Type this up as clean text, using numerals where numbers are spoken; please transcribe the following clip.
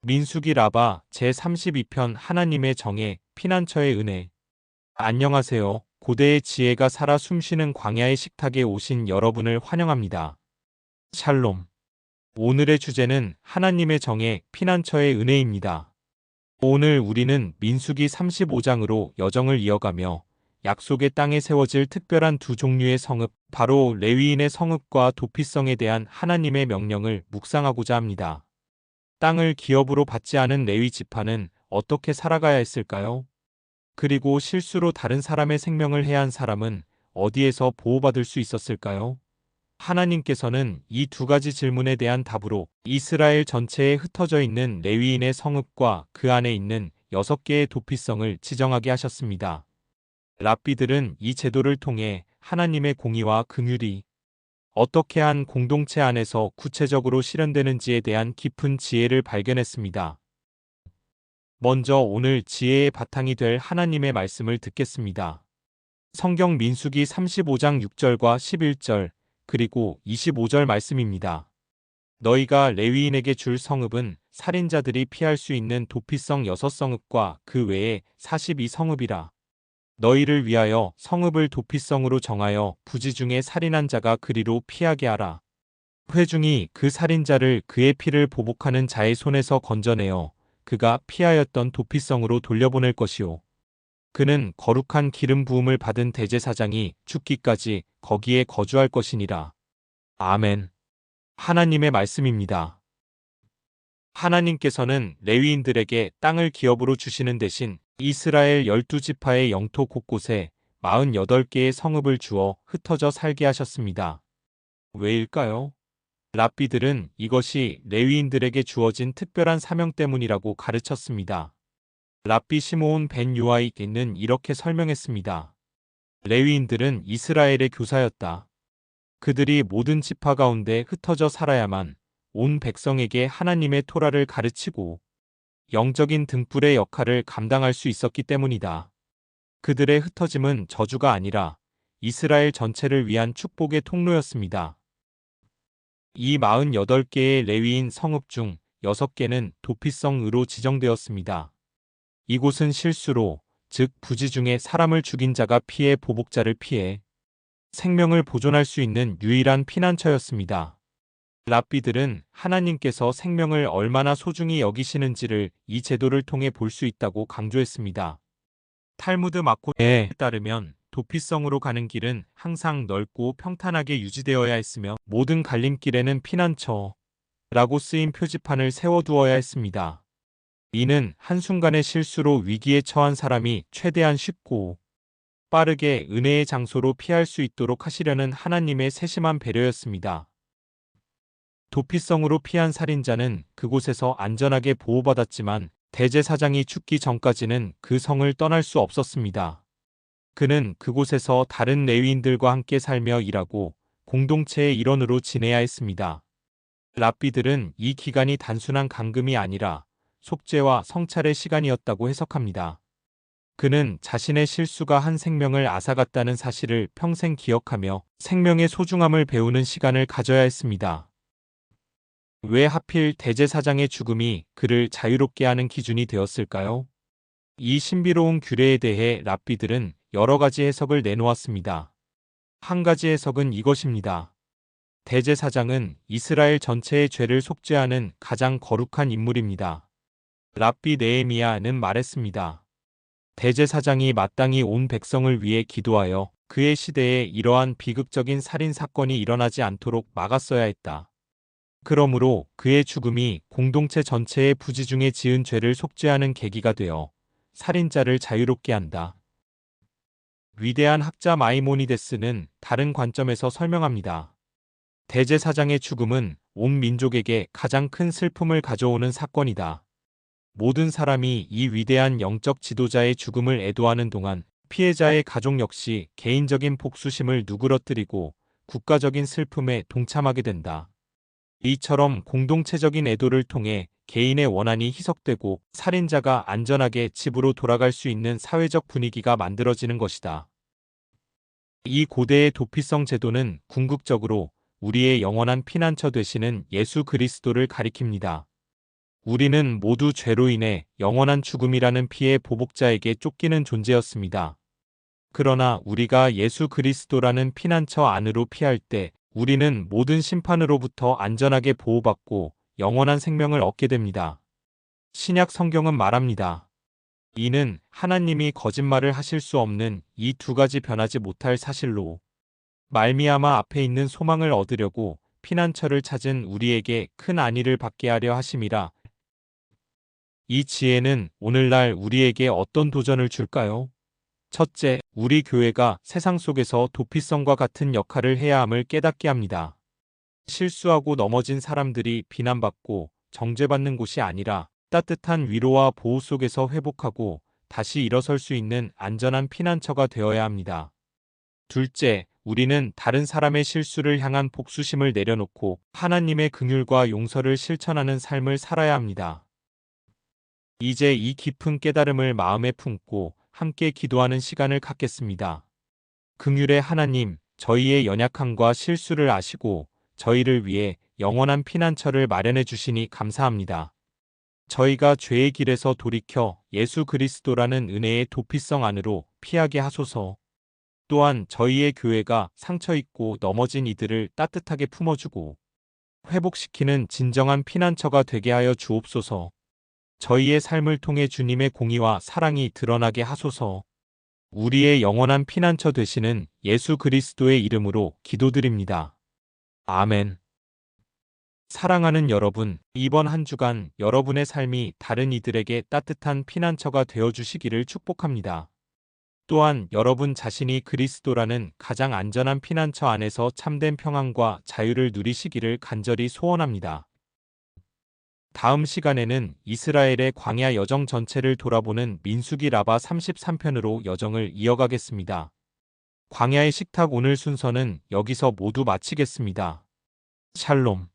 민수기 라바 제32편 하나님의 정의, 피난처의 은혜. 안녕하세요. 고대의 지혜가 살아 숨쉬는 광야의 식탁에 오신 여러분을 환영합니다. 샬롬. 오늘의 주제는 하나님의 정의, 피난처의 은혜입니다. 오늘 우리는 민수기 35장으로 여정을 이어가며 약속의 땅에 세워질 특별한 두 종류의 성읍, 바로 레위인의 성읍과 도피성에 대한 하나님의 명령을 묵상하고자 합니다. 땅을 기업으로 받지 않은 레위 지파는 어떻게 살아가야 했을까요? 그리고 실수로 다른 사람의 생명을 해한 사람은 어디에서 보호받을 수 있었을까요? 하나님께서는 이 두 가지 질문에 대한 답으로 이스라엘 전체에 흩어져 있는 레위인의 성읍과 그 안에 있는 6개의 도피성을 지정하게 하셨습니다. 랍비들은 이 제도를 통해 하나님의 공의와 긍휼이 어떻게 한 공동체 안에서 구체적으로 실현되는지에 대한 깊은 지혜를 발견했습니다. 먼저 오늘 지혜의 바탕이 될 하나님의 말씀을 듣겠습니다. 성경 민수기 35장 6절과 11절 그리고 25절 말씀입니다. 너희가 레위인에게 줄 성읍은 살인자들이 피할 수 있는 도피성 6성읍과 그 외에 42성읍이라. 너희를 위하여 성읍을 도피성으로 정하여 부지 중에 살인한 자가 그리로 피하게 하라. 회중이 그 살인자를 그의 피를 보복하는 자의 손에서 건져내어 그가 피하였던 도피성으로 돌려보낼 것이요. 그는 거룩한 기름 부음을 받은 대제사장이 죽기까지 거기에 거주할 것이니라. 아멘. 하나님의 말씀입니다. 하나님께서는 레위인들에게 땅을 기업으로 주시는 대신 이스라엘 12지파의 영토 곳곳에 48개의 성읍을 주어 흩어져 살게 하셨습니다. 왜일까요? 랍비들은 이것이 레위인들에게 주어진 특별한 사명 때문이라고 가르쳤습니다. 랍비 시므온 벤 요아이는 이렇게 설명했습니다. 레위인들은 이스라엘의 교사였다. 그들이 모든 지파 가운데 흩어져 살아야만 온 백성에게 하나님의 토라를 가르치고 영적인 등불의 역할을 감당할 수 있었기 때문이다. 그들의 흩어짐은 저주가 아니라 이스라엘 전체를 위한 축복의 통로였습니다. 이 48개의 레위인 성읍 중 6개는 도피성으로 지정되었습니다. 이곳은 실수로, 즉 부지 중에 사람을 죽인 자가 피해 보복자를 피해 생명을 보존할 수 있는 유일한 피난처였습니다. 랍비들은 하나님께서 생명을 얼마나 소중히 여기시는지를 이 제도를 통해 볼 수 있다고 강조했습니다. 탈무드 마코에 따르면 도피성으로 가는 길은 항상 넓고 평탄하게 유지되어야 했으며 모든 갈림길에는 피난처라고 쓰인 표지판을 세워두어야 했습니다. 이는 한순간의 실수로 위기에 처한 사람이 최대한 쉽고 빠르게 은혜의 장소로 피할 수 있도록 하시려는 하나님의 세심한 배려였습니다. 도피성으로 피한 살인자는 그곳에서 안전하게 보호받았지만 대제사장이 죽기 전까지는 그 성을 떠날 수 없었습니다. 그는 그곳에서 다른 레위인들과 함께 살며 일하고 공동체의 일원으로 지내야 했습니다. 랍비들은 이 기간이 단순한 감금이 아니라 속죄와 성찰의 시간이었다고 해석합니다. 그는 자신의 실수가 한 생명을 앗아갔다는 사실을 평생 기억하며 생명의 소중함을 배우는 시간을 가져야 했습니다. 왜 하필 대제사장의 죽음이 그를 자유롭게 하는 기준이 되었을까요? 이 신비로운 규례에 대해 랍비들은 여러 가지 해석을 내놓았습니다. 한 가지 해석은 이것입니다. 대제사장은 이스라엘 전체의 죄를 속죄하는 가장 거룩한 인물입니다. 랍비 네헤미야는 말했습니다. 대제사장이 마땅히 온 백성을 위해 기도하여 그의 시대에 이러한 비극적인 살인 사건이 일어나지 않도록 막았어야 했다. 그러므로 그의 죽음이 공동체 전체의 부지 중에 지은 죄를 속죄하는 계기가 되어 살인자를 자유롭게 한다. 위대한 학자 마이모니데스는 다른 관점에서 설명합니다. 대제사장의 죽음은 온 민족에게 가장 큰 슬픔을 가져오는 사건이다. 모든 사람이 이 위대한 영적 지도자의 죽음을 애도하는 동안 피해자의 가족 역시 개인적인 복수심을 누그러뜨리고 국가적인 슬픔에 동참하게 된다. 이처럼 공동체적인 애도를 통해 개인의 원한이 희석되고 살인자가 안전하게 집으로 돌아갈 수 있는 사회적 분위기가 만들어지는 것이다. 이 고대의 도피성 제도는 궁극적으로 우리의 영원한 피난처 되시는 예수 그리스도를 가리킵니다. 우리는 모두 죄로 인해 영원한 죽음이라는 피의 보복자에게 쫓기는 존재였습니다. 그러나 우리가 예수 그리스도라는 피난처 안으로 피할 때 우리는 모든 심판으로부터 안전하게 보호받고 영원한 생명을 얻게 됩니다. 신약 성경은 말합니다. 이는 하나님이 거짓말을 하실 수 없는 이 두 가지 변하지 못할 사실로 말미암아 앞에 있는 소망을 얻으려고 피난처를 찾은 우리에게 큰 안위를 받게 하려 하심이라. 이 지혜는 오늘날 우리에게 어떤 도전을 줄까요? 첫째, 우리 교회가 세상 속에서 도피성과 같은 역할을 해야 함을 깨닫게 합니다. 실수하고 넘어진 사람들이 비난받고 정죄받는 곳이 아니라 따뜻한 위로와 보호 속에서 회복하고 다시 일어설 수 있는 안전한 피난처가 되어야 합니다. 둘째, 우리는 다른 사람의 실수를 향한 복수심을 내려놓고 하나님의 긍휼과 용서를 실천하는 삶을 살아야 합니다. 이제 이 깊은 깨달음을 마음에 품고 함께 기도하는 시간을 갖겠습니다. 긍휼의 하나님, 저희의 연약함과 실수를 아시고 저희를 위해 영원한 피난처를 마련해 주시니 감사합니다. 저희가 죄의 길에서 돌이켜 예수 그리스도라는 은혜의 도피성 안으로 피하게 하소서. 또한 저희의 교회가 상처 입고 넘어진 이들을 따뜻하게 품어주고 회복시키는 진정한 피난처가 되게 하여 주옵소서. 저희의 삶을 통해 주님의 공의와 사랑이 드러나게 하소서. 우리의 영원한 피난처 되시는 예수 그리스도의 이름으로 기도드립니다. 아멘. 사랑하는 여러분, 이번 한 주간 여러분의 삶이 다른 이들에게 따뜻한 피난처가 되어 주시기를 축복합니다. 또한 여러분 자신이 그리스도라는 가장 안전한 피난처 안에서 참된 평안과 자유를 누리시기를 간절히 소원합니다. 다음 시간에는 이스라엘의 광야 여정 전체를 돌아보는 민수기 라바 33편으로 여정을 이어가겠습니다. 광야의 식탁 오늘 순서는 여기서 모두 마치겠습니다. 샬롬.